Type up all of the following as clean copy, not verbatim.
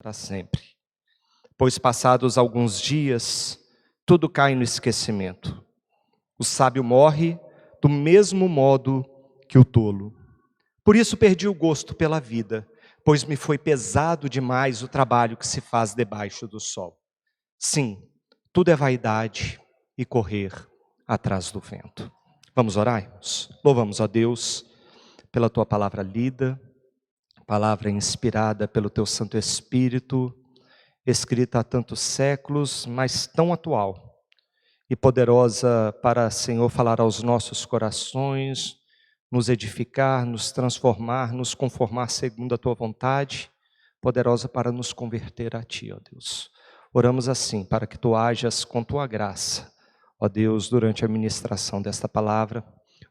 para sempre. Pois passados alguns dias, tudo cai no esquecimento. O sábio morre do mesmo modo que o tolo. Por isso perdi o gosto pela vida, pois me foi pesado demais o trabalho que se faz debaixo do sol. Sim, tudo é vaidade e correr atrás do vento. Vamos orar, irmãos? Louvamos a Deus pela tua palavra lida, palavra inspirada pelo teu Santo Espírito, escrita há tantos séculos, mas tão atual e poderosa para, Senhor, falar aos nossos corações, nos edificar, nos transformar, nos conformar segundo a tua vontade, poderosa para nos converter a ti, ó Deus. Oramos assim, para que tu hajas com tua graça, ó Deus, durante a ministração desta palavra,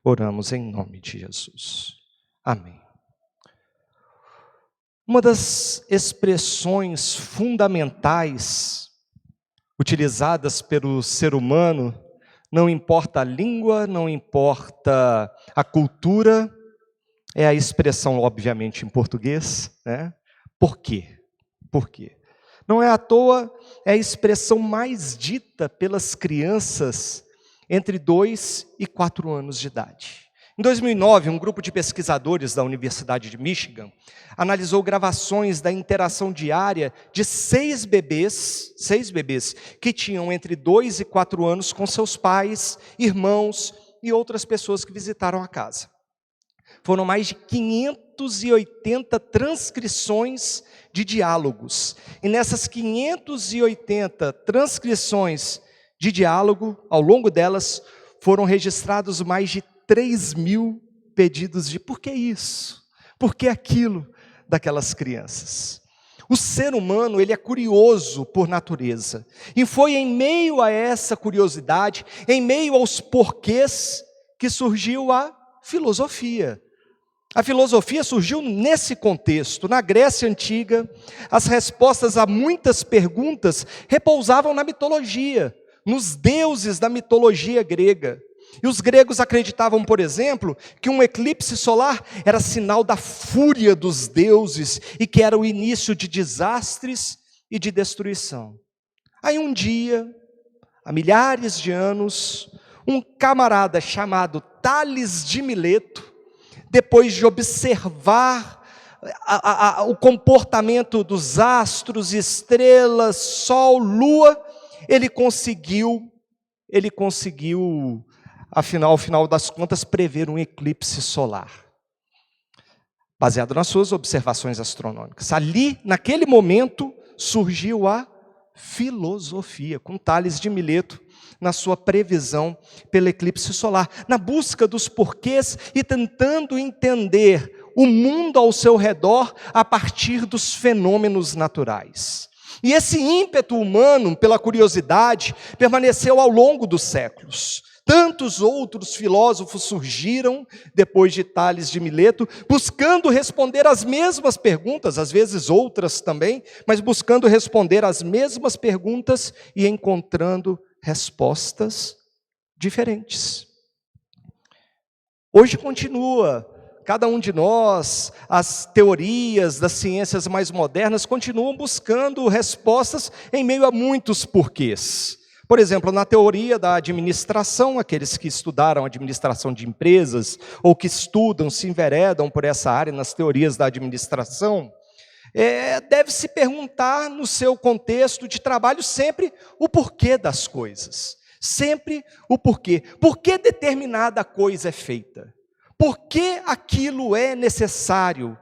oramos em nome de Jesus. Amém. Uma das expressões fundamentais utilizadas pelo ser humano, não importa a língua, não importa a cultura, é a expressão, obviamente, em português, né? Por quê? Por quê? Não é à toa, é a expressão mais dita pelas crianças entre 2 e 4 anos de idade. Em 2009, um grupo de pesquisadores da Universidade de Michigan analisou gravações da interação diária de 6 bebês que tinham entre 2 e 4 anos com seus pais, irmãos e outras pessoas que visitaram a casa. Foram mais de 580 transcrições de diálogos. E nessas 580 transcrições de diálogo, ao longo delas, foram registrados mais de 3.000 pedidos de por que isso? Por que aquilo daquelas crianças? O ser humano, ele é curioso por natureza. E foi em meio a essa curiosidade, em meio aos porquês, que surgiu a filosofia. A filosofia surgiu nesse contexto. Na Grécia Antiga, as respostas a muitas perguntas repousavam na mitologia, nos deuses da mitologia grega. E os gregos acreditavam, por exemplo, que um eclipse solar era sinal da fúria dos deuses e que era o início de desastres e de destruição. Aí um dia, há milhares de anos, um camarada chamado Tales de Mileto, depois de observar o comportamento dos astros, estrelas, sol, lua, ele conseguiu, ao final das contas, prever um eclipse solar, baseado nas suas observações astronômicas. Ali, naquele momento, surgiu a filosofia, com Tales de Mileto, na sua previsão pelo eclipse solar, na busca dos porquês e tentando entender o mundo ao seu redor a partir dos fenômenos naturais. E esse ímpeto humano pela curiosidade permaneceu ao longo dos séculos. Tantos outros filósofos surgiram depois de Tales de Mileto, buscando responder as mesmas perguntas, às vezes outras também, mas buscando responder as mesmas perguntas e encontrando respostas diferentes. Hoje continua, cada um de nós, as teorias das ciências mais modernas continuam buscando respostas em meio a muitos porquês. Por exemplo, na teoria da administração, aqueles que estudaram administração de empresas, ou que estudam, se enveredam por essa área nas teorias da administração, deve-se perguntar no seu contexto de trabalho sempre o porquê das coisas. Sempre o porquê. Por que determinada coisa é feita? Por que aquilo é necessário?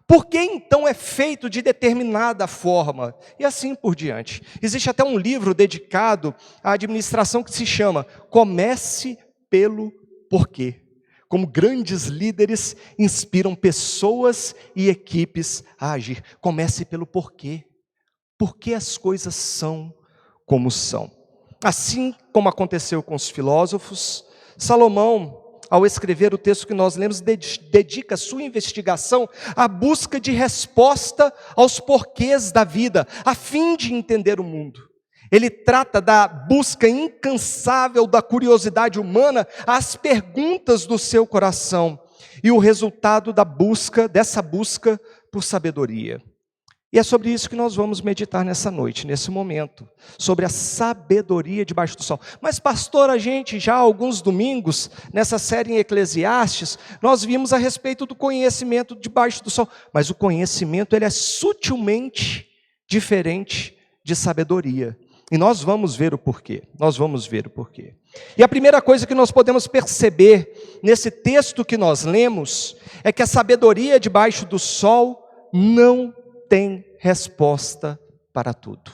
Por que então é feito de determinada forma? E assim por diante. Existe até um livro dedicado à administração que se chama Comece pelo Porquê. Como grandes líderes inspiram pessoas e equipes a agir. Comece pelo porquê. Por que as coisas são como são? Assim como aconteceu com os filósofos, Salomão, ao escrever o texto que nós lemos, dedica sua investigação à busca de resposta aos porquês da vida, a fim de entender o mundo. Ele trata da busca incansável da curiosidade humana às perguntas do seu coração e o resultado dessa busca por sabedoria. E é sobre isso que nós vamos meditar nessa noite, nesse momento, sobre a sabedoria debaixo do sol. Mas pastor, a gente já há alguns domingos, nessa série em Eclesiastes, nós vimos a respeito do conhecimento debaixo do sol. Mas o conhecimento, ele é sutilmente diferente de sabedoria. E nós vamos ver o porquê, E a primeira coisa que nós podemos perceber nesse texto que nós lemos, é que a sabedoria debaixo do sol não tem resposta para tudo.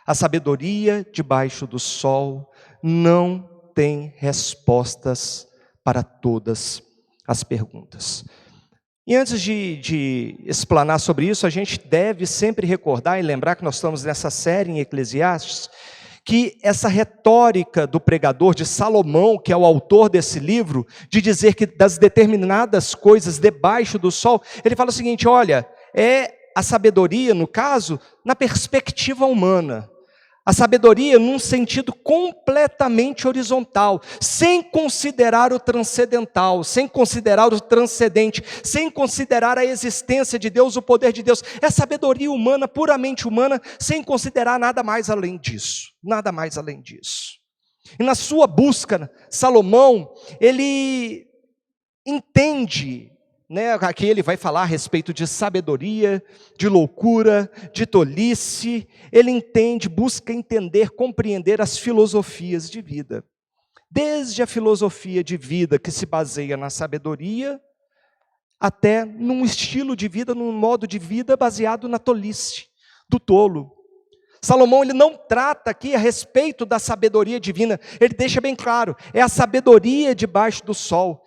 A sabedoria debaixo do sol não tem respostas para todas as perguntas. E antes de explanar sobre isso, a gente deve sempre recordar e lembrar que nós estamos nessa série em Eclesiastes, que essa retórica do pregador de Salomão, que é o autor desse livro, de dizer que das determinadas coisas debaixo do sol, ele fala o seguinte: olha, a sabedoria, no caso, na perspectiva humana. A sabedoria num sentido completamente horizontal, sem considerar o transcendental, sem considerar o transcendente, sem considerar a existência de Deus, o poder de Deus. É sabedoria humana, puramente humana, sem considerar nada mais além disso. Nada mais além disso. E na sua busca, Salomão, ele entende, aqui ele vai falar a respeito de sabedoria, de loucura, de tolice. Ele entende, busca entender, compreender as filosofias de vida. Desde a filosofia de vida que se baseia na sabedoria, até num estilo de vida, num modo de vida baseado na tolice, do tolo. Salomão, ele não trata aqui a respeito da sabedoria divina, ele deixa bem claro, é a sabedoria debaixo do sol.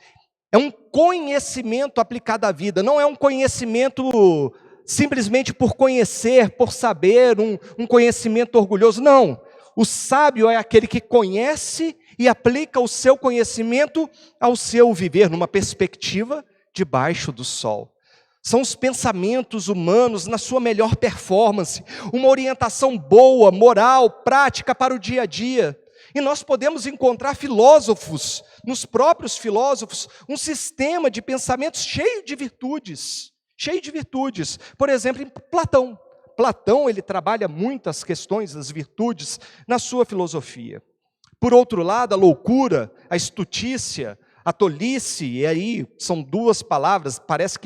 É um conhecimento aplicado à vida, não é um conhecimento simplesmente por conhecer, por saber, um conhecimento orgulhoso, não. O sábio é aquele que conhece e aplica o seu conhecimento ao seu viver, numa perspectiva debaixo do sol. São os pensamentos humanos na sua melhor performance, uma orientação boa, moral, prática para o dia a dia. E nós podemos encontrar filósofos, nos próprios filósofos, um sistema de pensamentos cheio de virtudes. Por exemplo, em Platão. Platão, ele trabalha muitas questões das virtudes na sua filosofia. Por outro lado, a loucura, a estutícia, a tolice, e aí são duas palavras, parece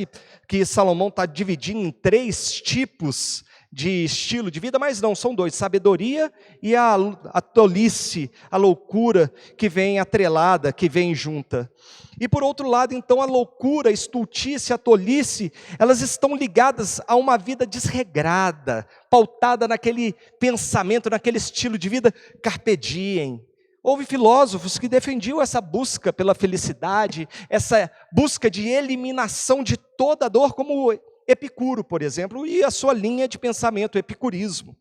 que Salomão está dividindo em 3 tipos de estilo de vida, mas não, são 2, sabedoria e a tolice, a loucura que vem atrelada, que vem junta. E por outro lado, então, a loucura, a estultice, a tolice, elas estão ligadas a uma vida desregrada, pautada naquele pensamento, naquele estilo de vida carpe diem. Houve filósofos que defendiam essa busca pela felicidade, essa busca de eliminação de toda dor, como Epicuro, por exemplo, e a sua linha de pensamento, o epicurismo.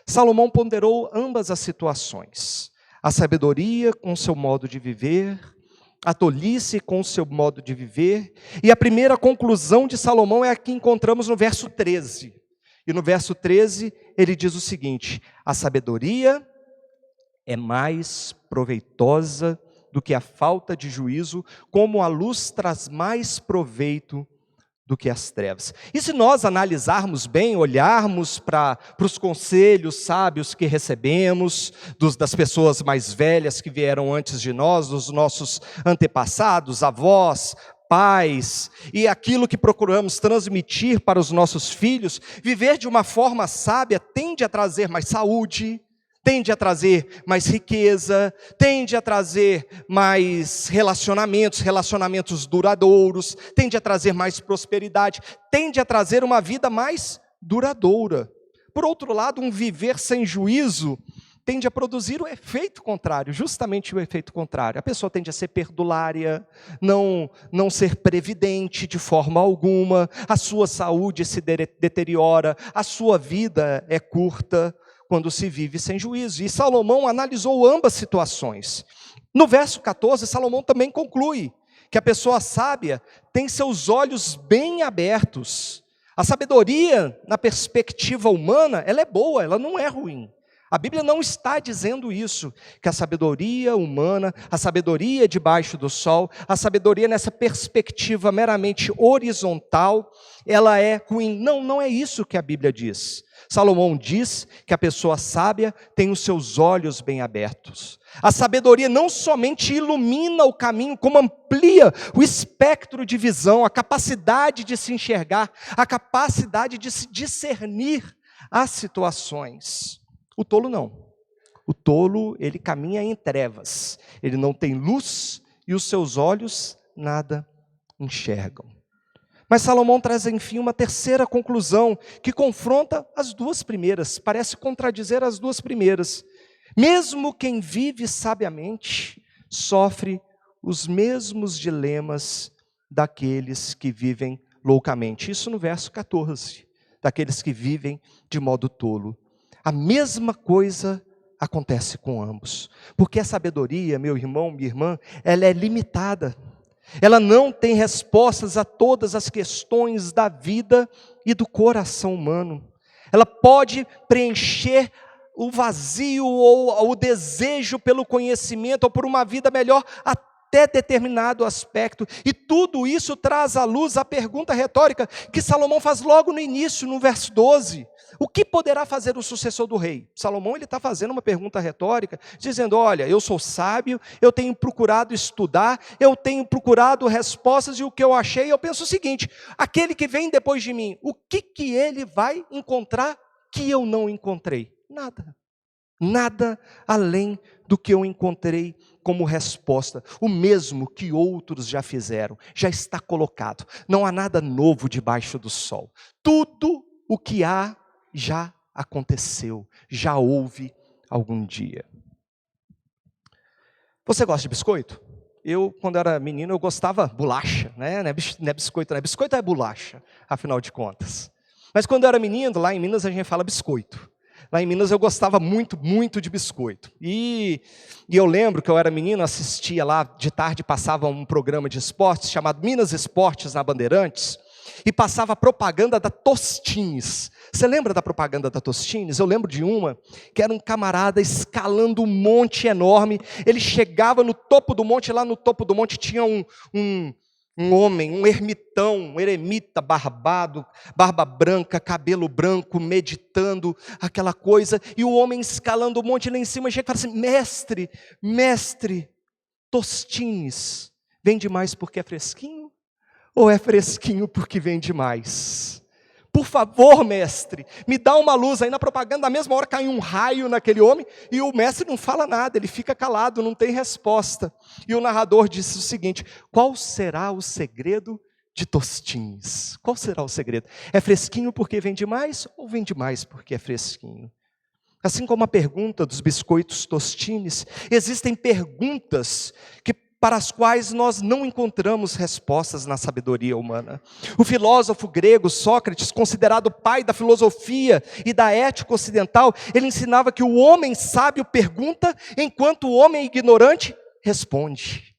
Salomão ponderou ambas as situações. A sabedoria com o seu modo de viver, a tolice com o seu modo de viver. E a primeira conclusão de Salomão é a que encontramos no verso 13. E no verso 13 ele diz o seguinte: a sabedoria é mais proveitosa do que a falta de juízo, como a luz traz mais proveito do que as trevas. E se nós analisarmos bem, olharmos para os conselhos sábios que recebemos, das pessoas mais velhas que vieram antes de nós, dos nossos antepassados, avós, pais, e aquilo que procuramos transmitir para os nossos filhos, viver de uma forma sábia tende a trazer mais saúde, tende a trazer mais riqueza, tende a trazer mais relacionamentos duradouros, tende a trazer mais prosperidade, tende a trazer uma vida mais duradoura. Por outro lado, um viver sem juízo tende a produzir o efeito contrário, justamente o efeito contrário. A pessoa tende a ser perdulária, não ser previdente de forma alguma, a sua saúde se deteriora, a sua vida é curta, quando se vive sem juízo. E Salomão analisou ambas situações. No verso 14, Salomão também conclui que a pessoa sábia tem seus olhos bem abertos. A sabedoria, na perspectiva humana, ela é boa, ela não é ruim. A Bíblia não está dizendo isso, que a sabedoria humana, a sabedoria debaixo do sol, a sabedoria nessa perspectiva meramente horizontal, ela é ruim. Não, não é isso que a Bíblia diz. Salomão diz que a pessoa sábia tem os seus olhos bem abertos. A sabedoria não somente ilumina o caminho, como amplia o espectro de visão, a capacidade de se enxergar, a capacidade de se discernir as situações. O tolo não. O tolo, ele caminha em trevas. Ele não tem luz e os seus olhos nada enxergam. Mas Salomão traz, enfim, uma terceira conclusão que confronta as duas primeiras, parece contradizer as duas primeiras. Mesmo quem vive sabiamente sofre os mesmos dilemas daqueles que vivem loucamente. Isso no verso 14, daqueles que vivem de modo tolo. A mesma coisa acontece com ambos, porque a sabedoria, meu irmão, minha irmã, ela é limitada, ela não tem respostas a todas as questões da vida e do coração humano, ela pode preencher o vazio ou o desejo pelo conhecimento ou por uma vida melhor até determinado aspecto, e tudo isso traz à luz a pergunta retórica que Salomão faz logo no início, no verso 12, o que poderá fazer o sucessor do rei? Salomão está fazendo uma pergunta retórica, dizendo, olha, eu sou sábio, eu tenho procurado estudar, eu tenho procurado respostas, e o que eu achei, eu penso o seguinte, aquele que vem depois de mim, o que ele vai encontrar que eu não encontrei? Nada. Nada além do que eu encontrei como resposta. O mesmo que outros já fizeram, já está colocado. Não há nada novo debaixo do sol. Tudo o que há já aconteceu, já houve algum dia. Você gosta de biscoito? Eu, quando era menino, eu gostava bolacha, né? Não é biscoito, não é biscoito, é bolacha, afinal de contas. Mas quando eu era menino, lá em Minas a gente fala biscoito. Lá em Minas eu gostava muito, muito de biscoito. E eu lembro que eu era menino, assistia lá, de tarde passava um programa de esportes chamado Minas Esportes na Bandeirantes, e passava a propaganda da Tostines. Você lembra da propaganda da Tostines? Eu lembro de uma, que era um camarada escalando um monte enorme, ele chegava no topo do monte, lá no topo do monte tinha um homem, um ermitão, um eremita barbado, barba branca, cabelo branco, meditando aquela coisa, e o homem escalando o monte lá em cima, chega e fala assim, mestre, Tostines, vende mais porque é fresquinho? Ou é fresquinho porque vende mais? Por favor, mestre, me dá uma luz. Aí na propaganda, na mesma hora, cai um raio naquele homem, e o mestre não fala nada, ele fica calado, não tem resposta. E o narrador disse o seguinte, qual será o segredo de Tostines? Qual será o segredo? É fresquinho porque vende mais, ou vende mais porque é fresquinho? Assim como a pergunta dos biscoitos Tostines, existem perguntas para as quais nós não encontramos respostas na sabedoria humana. O filósofo grego Sócrates, considerado pai da filosofia e da ética ocidental, ele ensinava que o homem sábio pergunta, enquanto o homem ignorante responde.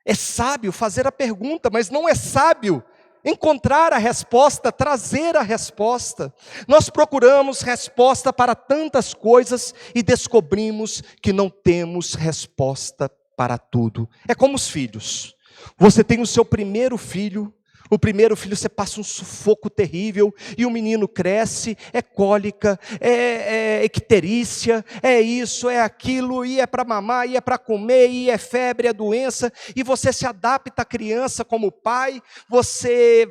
É sábio fazer a pergunta, mas não é sábio encontrar a resposta, trazer a resposta. Nós procuramos resposta para tantas coisas e descobrimos que não temos resposta para tudo. É como os filhos. Você tem o seu primeiro filho, o primeiro filho você passa um sufoco terrível, e o menino cresce, é cólica, é icterícia, é isso, é aquilo, e é para mamar, e é para comer, e é febre, é doença, e você se adapta à criança como pai, você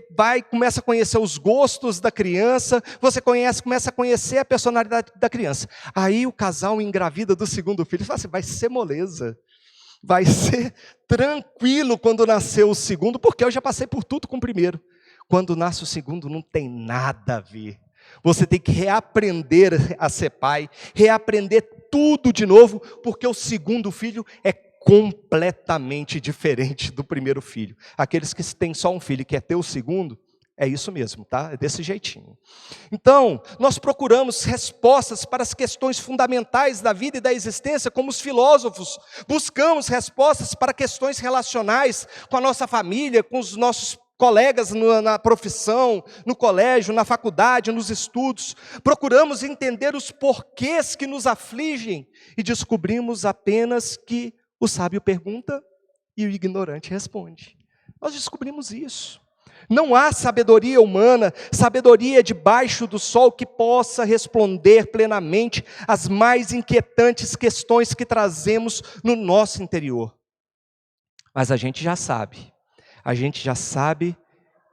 começa a conhecer os gostos da criança, você começa a conhecer a personalidade da criança. Aí o casal engravida do segundo filho, fala assim, vai ser moleza. Vai ser tranquilo quando nascer o segundo, porque eu já passei por tudo com o primeiro. Quando nasce o segundo, não tem nada a ver. Você tem que reaprender a ser pai, reaprender tudo de novo, porque o segundo filho é completamente diferente do primeiro filho. Aqueles que têm só um filho e quer ter o segundo, é isso mesmo, tá? É desse jeitinho. Então, nós procuramos respostas para as questões fundamentais da vida e da existência, como os filósofos. Buscamos respostas para questões relacionais com a nossa família, com colegas na profissão, no colégio, na faculdade, nos estudos. Procuramos entender os porquês que nos afligem e descobrimos apenas que o sábio pergunta e o ignorante responde. Nós descobrimos isso. Não há sabedoria humana, sabedoria debaixo do sol que possa responder plenamente às mais inquietantes questões que trazemos no nosso interior. Mas a gente já sabe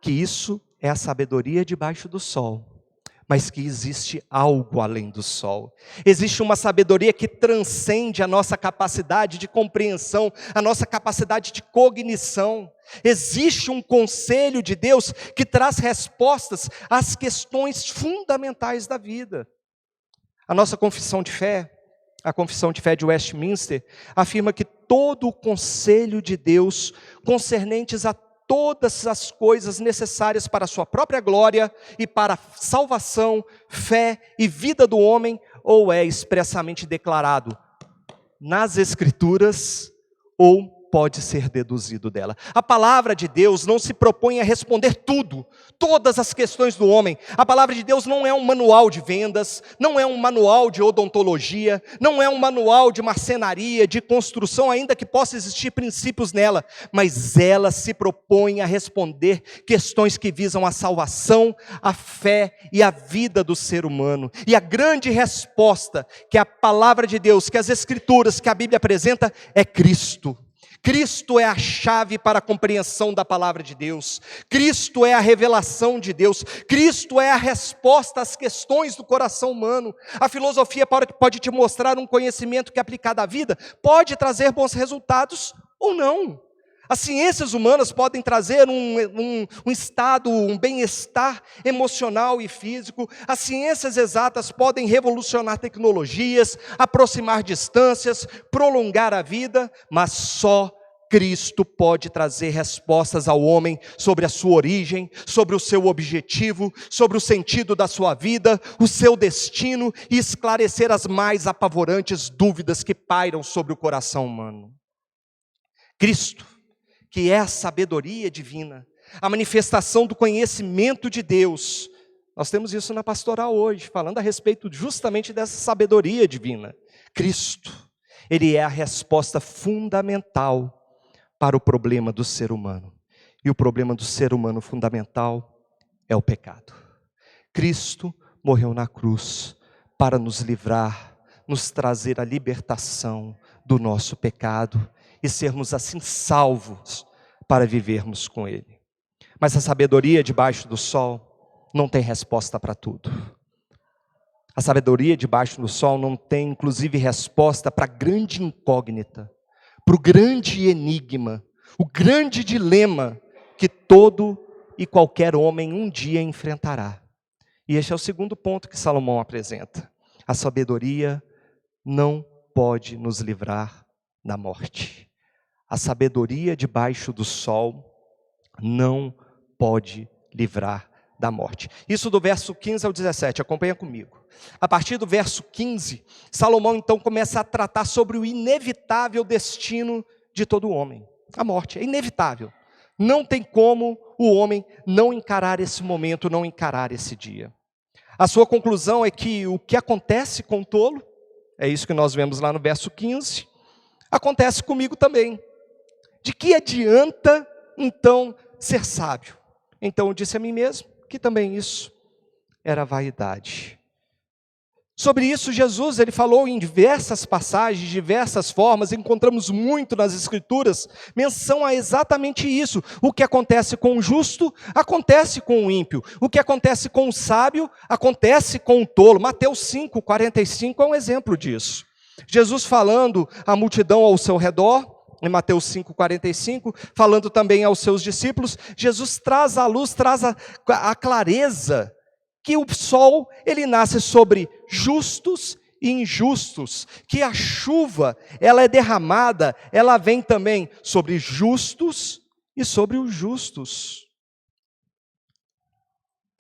que isso é a sabedoria debaixo do sol, mas que existe algo além do sol. Existe uma sabedoria que transcende a nossa capacidade de compreensão, a nossa capacidade de cognição. Existe um conselho de Deus que traz respostas às questões fundamentais da vida. A nossa confissão de fé, a confissão de fé de Westminster, afirma que todo o conselho de Deus, concernentes a todas as coisas necessárias para a sua própria glória e para a salvação, fé e vida do homem, ou é expressamente declarado nas Escrituras, ou pode ser deduzido dela. A palavra de Deus não se propõe a responder tudo, todas as questões do homem. A palavra de Deus não é um manual de vendas, não é um manual de odontologia, não é um manual de marcenaria, de construção, ainda que possa existir princípios nela, mas ela se propõe a responder questões que visam a salvação, a fé e a vida do ser humano. E a grande resposta que a palavra de Deus, que as Escrituras, que a Bíblia apresenta, é Cristo. Cristo é a chave para a compreensão da palavra de Deus. Cristo é a revelação de Deus. Cristo é a resposta às questões do coração humano. A filosofia pode te mostrar um conhecimento que, aplicado à vida, pode trazer bons resultados ou não. As ciências humanas podem trazer um estado, um bem-estar emocional e físico. As ciências exatas podem revolucionar tecnologias, aproximar distâncias, prolongar a vida, mas só Cristo pode trazer respostas ao homem sobre a sua origem, sobre o seu objetivo, sobre o sentido da sua vida, o seu destino e esclarecer as mais apavorantes dúvidas que pairam sobre o coração humano. Cristo, que é a sabedoria divina, a manifestação do conhecimento de Deus. Nós temos isso na pastoral hoje, falando a respeito justamente dessa sabedoria divina. Cristo, Ele é a resposta fundamental para o problema do ser humano. E o problema do ser humano fundamental é o pecado. Cristo morreu na cruz para nos livrar, nos trazer a libertação do nosso pecado e sermos assim salvos para vivermos com Ele. Mas a sabedoria debaixo do sol não tem resposta para tudo. A sabedoria debaixo do sol não tem inclusive resposta para a grande incógnita, para o grande enigma, o grande dilema que todo e qualquer homem um dia enfrentará. E este é o segundo ponto que Salomão apresenta. A sabedoria não pode nos livrar da morte. A sabedoria debaixo do sol não pode livrar da morte. Isso do verso 15 ao 17, acompanha comigo. A partir do verso 15, Salomão então começa a tratar sobre o inevitável destino de todo homem. A morte é inevitável. Não tem como o homem não encarar esse momento, não encarar esse dia. A sua conclusão é que o que acontece com o tolo, é isso que nós vemos lá no verso 15, acontece comigo também. De que adianta, então, ser sábio? Então eu disse a mim mesmo que também isso era vaidade. Sobre isso Jesus, ele falou em diversas passagens, diversas formas, encontramos muito nas Escrituras, menção a exatamente isso. O que acontece com o justo, acontece com o ímpio. O que acontece com o sábio, acontece com o tolo. Mateus 5:45 é um exemplo disso. Jesus falando à multidão ao seu redor, em Mateus 5:45, falando também aos seus discípulos, Jesus traz a luz, traz a clareza, que o sol, ele nasce sobre justos e injustos, que a chuva, ela é derramada, ela vem também sobre justos e sobre os justos.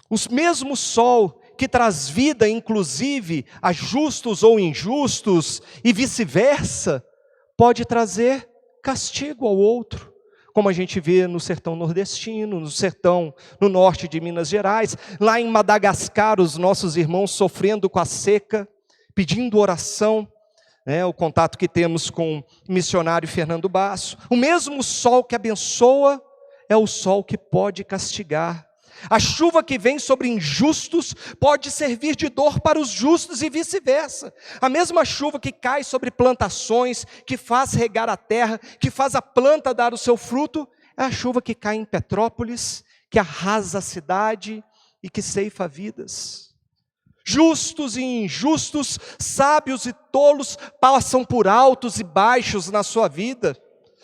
O mesmo sol que traz vida, inclusive, a justos ou injustos, e vice-versa, pode trazer castigo ao outro. como a gente vê no sertão nordestino, no norte de Minas Gerais, lá em Madagascar, os nossos irmãos sofrendo com a seca, pedindo oração, o contato que temos com o missionário Fernando Basso. O mesmo sol que abençoa é o sol que pode castigar. A chuva que vem sobre injustos pode servir de dor para os justos e vice-versa. A mesma chuva que cai sobre plantações, que faz regar a terra, que faz a planta dar o seu fruto, é a chuva que cai em Petrópolis, que arrasa a cidade e que ceifa vidas. Justos e injustos, sábios e tolos passam por altos e baixos na sua vida.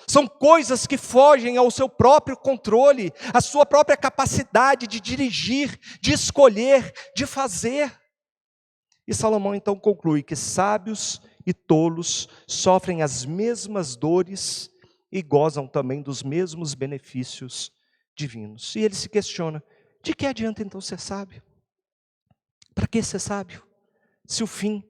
São coisas que fogem ao seu próprio controle, à sua própria capacidade de dirigir, de escolher, de fazer. E Salomão então conclui que sábios e tolos sofrem as mesmas dores e gozam também dos mesmos benefícios divinos. E ele se questiona: de que adianta então ser sábio? Para que ser sábio, se o fim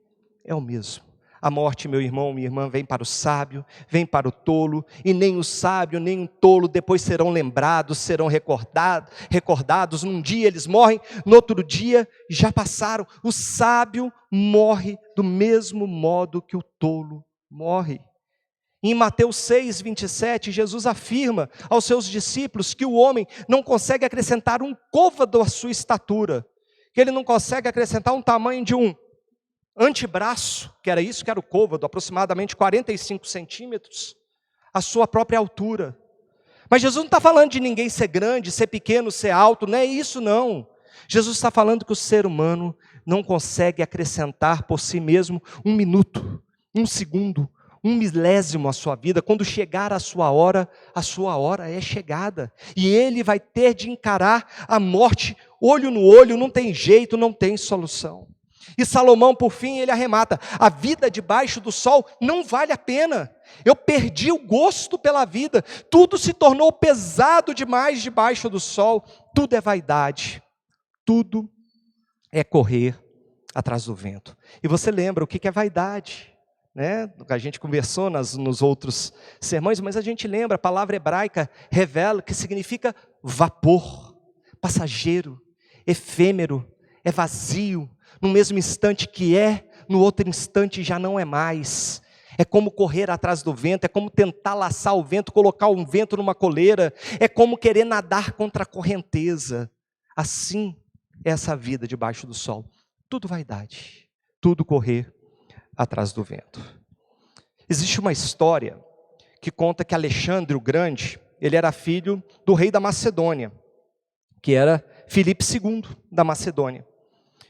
é o mesmo? A morte, meu irmão, minha irmã, vem para o sábio, vem para o tolo, e nem o sábio, nem o tolo depois serão lembrados, serão recordados. Num dia eles morrem, no outro dia já passaram. O sábio morre do mesmo modo que o tolo morre. Em Mateus 6, 27, Jesus afirma aos seus discípulos que o homem não consegue acrescentar um côvado à sua estatura, que ele não consegue acrescentar um tamanho de um antebraço, que era isso que era o côvado, aproximadamente 45 centímetros, a sua própria altura. Mas Jesus não está falando de ninguém ser grande, ser pequeno, ser alto, não é isso não. Jesus está falando que o ser humano não consegue acrescentar por si mesmo um minuto, um segundo, um milésimo à sua vida. Quando chegar a sua hora é chegada. E ele vai ter de encarar a morte olho no olho, não tem jeito, não tem solução. E Salomão, por fim, ele arremata: a vida debaixo do sol não vale a pena. Eu perdi o gosto pela vida. Tudo se tornou pesado demais debaixo do sol. Tudo é vaidade. Tudo é correr atrás do vento. E você lembra o que é vaidade, né? A gente conversou nos outros sermões, mas a gente lembra, a palavra hebraica revela que significa vapor, passageiro, efêmero, é vazio. No mesmo instante que é, no outro instante já não é mais. É como correr atrás do vento, é como tentar laçar o vento, colocar um vento numa coleira, é como querer nadar contra a correnteza. Assim é essa vida debaixo do sol. Tudo vaidade, tudo correr atrás do vento. Existe uma história que conta que Alexandre o Grande, ele era filho do rei da Macedônia, que era Filipe II da Macedônia.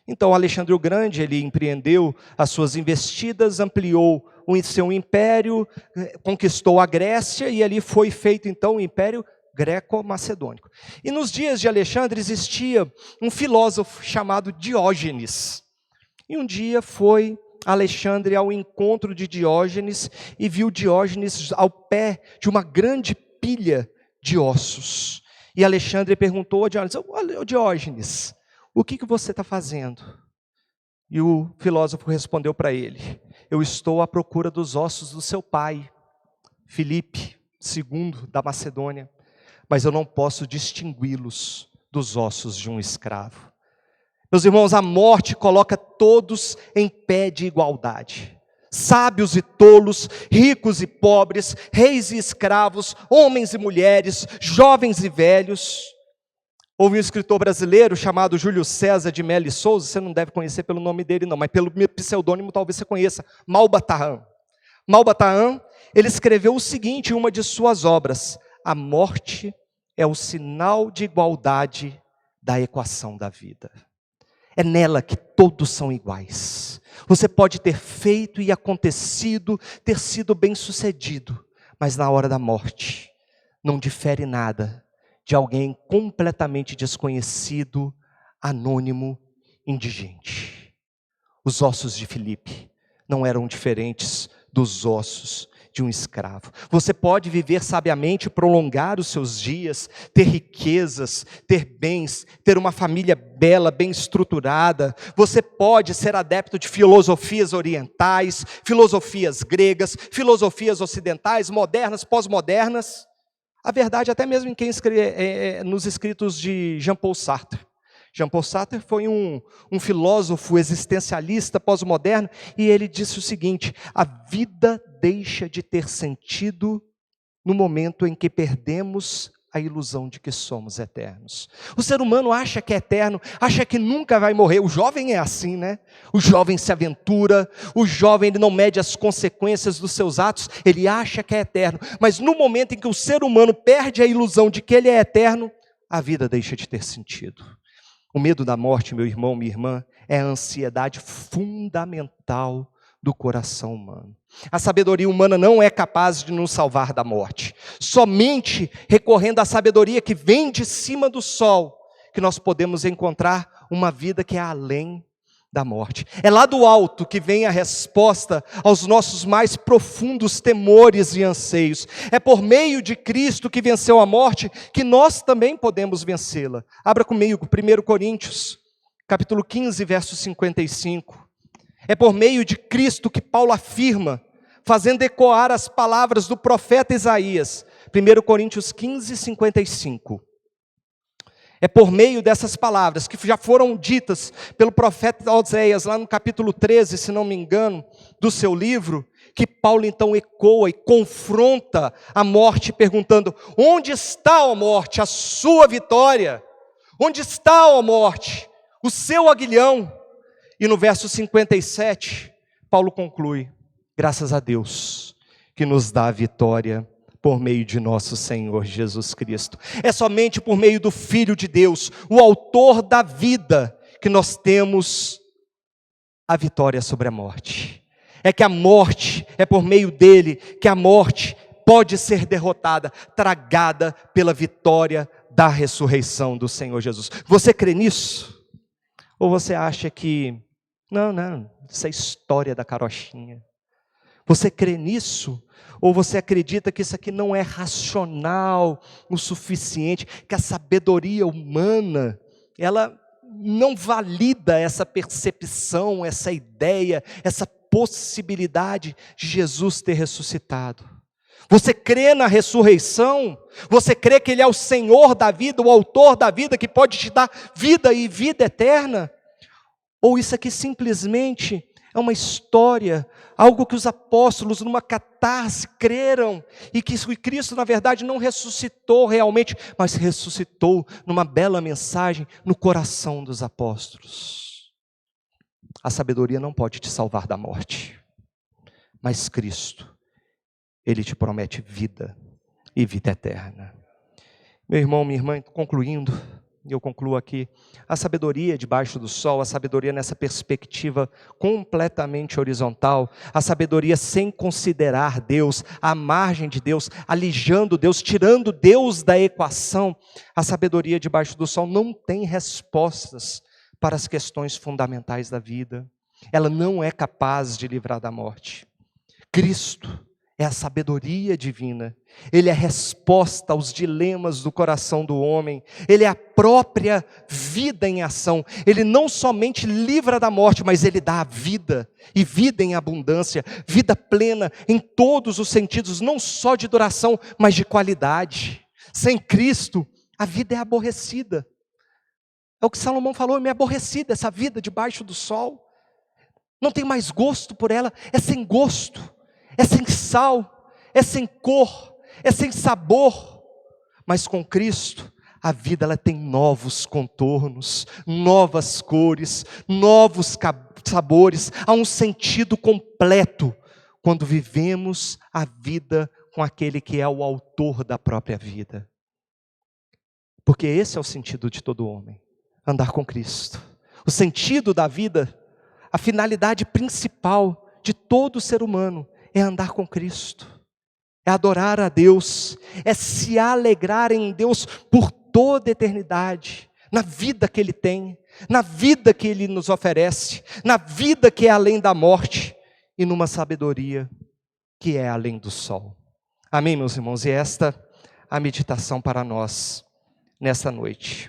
Então Alexandre o Grande, ele empreendeu as suas investidas, ampliou o seu império, conquistou a Grécia e ali foi feito então o Império Greco-Macedônico. E nos dias de Alexandre existia um filósofo chamado Diógenes. E um dia foi Alexandre ao encontro de Diógenes e viu Diógenes ao pé de uma grande pilha de ossos. E Alexandre perguntou a Diógenes: Diógenes, o que você está fazendo? E o filósofo respondeu para ele: eu estou à procura dos ossos do seu pai, Filipe II da Macedônia, mas eu não posso distingui-los dos ossos de um escravo. Meus irmãos, a morte coloca todos em pé de igualdade. Sábios e tolos, ricos e pobres, reis e escravos, homens e mulheres, jovens e velhos. Houve um escritor brasileiro chamado Júlio César de Melo e Souza, você não deve conhecer pelo nome dele não, mas pelo meu pseudônimo talvez você conheça, Malbataan. Malbataan, ele escreveu o seguinte em uma de suas obras: a morte é o sinal de igualdade da equação da vida. É nela que todos são iguais. Você pode ter feito e acontecido, ter sido bem-sucedido, mas na hora da morte, não difere nada de alguém completamente desconhecido, anônimo, indigente. Os ossos de Filipe não eram diferentes dos ossos de um escravo. Você pode viver sabiamente, prolongar os seus dias, ter riquezas, ter bens, ter uma família bela, bem estruturada. Você pode ser adepto de filosofias orientais, filosofias gregas, filosofias ocidentais, modernas, pós-modernas. a verdade até mesmo em quem escreve, nos escritos de Jean-Paul Sartre. Jean-Paul Sartre foi um filósofo existencialista pós-moderno, e ele disse o seguinte: a vida deixa de ter sentido no momento em que perdemos a ilusão de que somos eternos. O ser humano acha que é eterno, acha que nunca vai morrer. O jovem é assim, né? O jovem se aventura, o jovem ele não mede as consequências dos seus atos, ele acha que é eterno. Mas no momento em que o ser humano perde a ilusão de que ele é eterno, a vida deixa de ter sentido. O medo da morte, meu irmão, minha irmã, é a ansiedade fundamental do coração humano. A sabedoria humana não é capaz de nos salvar da morte. Somente recorrendo à sabedoria que vem de cima do sol, que nós podemos encontrar uma vida que é além da morte. É lá do alto que vem a resposta aos nossos mais profundos temores e anseios. É por meio de Cristo que venceu a morte, que nós também podemos vencê-la. Abra comigo, 1 Coríntios, capítulo 15, verso 55. É por meio de Cristo que Paulo afirma, fazendo ecoar as palavras do profeta Isaías. 1 Coríntios 15, 55. É por meio dessas palavras, que já foram ditas pelo profeta Oséias, lá no capítulo 13, se não me engano, do seu livro, que Paulo então ecoa e confronta a morte, perguntando: onde está, ó morte, a sua vitória? Onde está, ó morte, o seu aguilhão? E no verso 57, Paulo conclui: graças a Deus que nos dá a vitória por meio de nosso Senhor Jesus Cristo. É somente por meio do Filho de Deus, o autor da vida, que nós temos a vitória sobre a morte. É que a morte, é por meio dele que a morte pode ser derrotada, tragada pela vitória da ressurreição do Senhor Jesus. Você crê nisso? Ou você acha que, não, isso é história da carochinha? Você crê nisso? Ou você acredita que isso aqui não é racional o suficiente, que a sabedoria humana, ela não valida essa percepção, essa ideia, essa possibilidade de Jesus ter ressuscitado? Você crê na ressurreição? Você crê que Ele é o Senhor da vida, o autor da vida, que pode te dar vida e vida eterna? Ou isso aqui simplesmente é uma história, algo que os apóstolos numa catarse creram, e que Cristo na verdade não ressuscitou realmente, mas ressuscitou numa bela mensagem no coração dos apóstolos. A sabedoria não pode te salvar da morte, mas Cristo, Ele te promete vida e vida eterna. Meu irmão, minha irmã, concluindo, e eu concluo aqui, a sabedoria debaixo do sol, a sabedoria nessa perspectiva completamente horizontal, a sabedoria sem considerar Deus, à margem de Deus, alijando Deus, tirando Deus da equação, a sabedoria debaixo do sol não tem respostas para as questões fundamentais da vida. Ela não é capaz de livrar da morte. Cristo é a sabedoria divina, Ele é a resposta aos dilemas do coração do homem, Ele é a própria vida em ação. Ele não somente livra da morte, mas Ele dá a vida, e vida em abundância, vida plena em todos os sentidos, não só de duração, mas de qualidade. Sem Cristo, a vida é aborrecida. É o que Salomão falou: é aborrecida essa vida debaixo do sol, não tem mais gosto por ela, é sem gosto, é sem sal, é sem cor, é sem sabor. Mas com Cristo, a vida ela tem novos contornos, novas cores, novos sabores, há um sentido completo quando vivemos a vida com aquele que é o autor da própria vida. Porque esse é o sentido de todo homem, andar com Cristo. O sentido da vida, a finalidade principal de todo ser humano é andar com Cristo, é adorar a Deus, é se alegrar em Deus por toda a eternidade, na vida que Ele tem, na vida que Ele nos oferece, na vida que é além da morte e numa sabedoria que é além do sol. Amém, meus irmãos? E esta a meditação para nós nessa noite.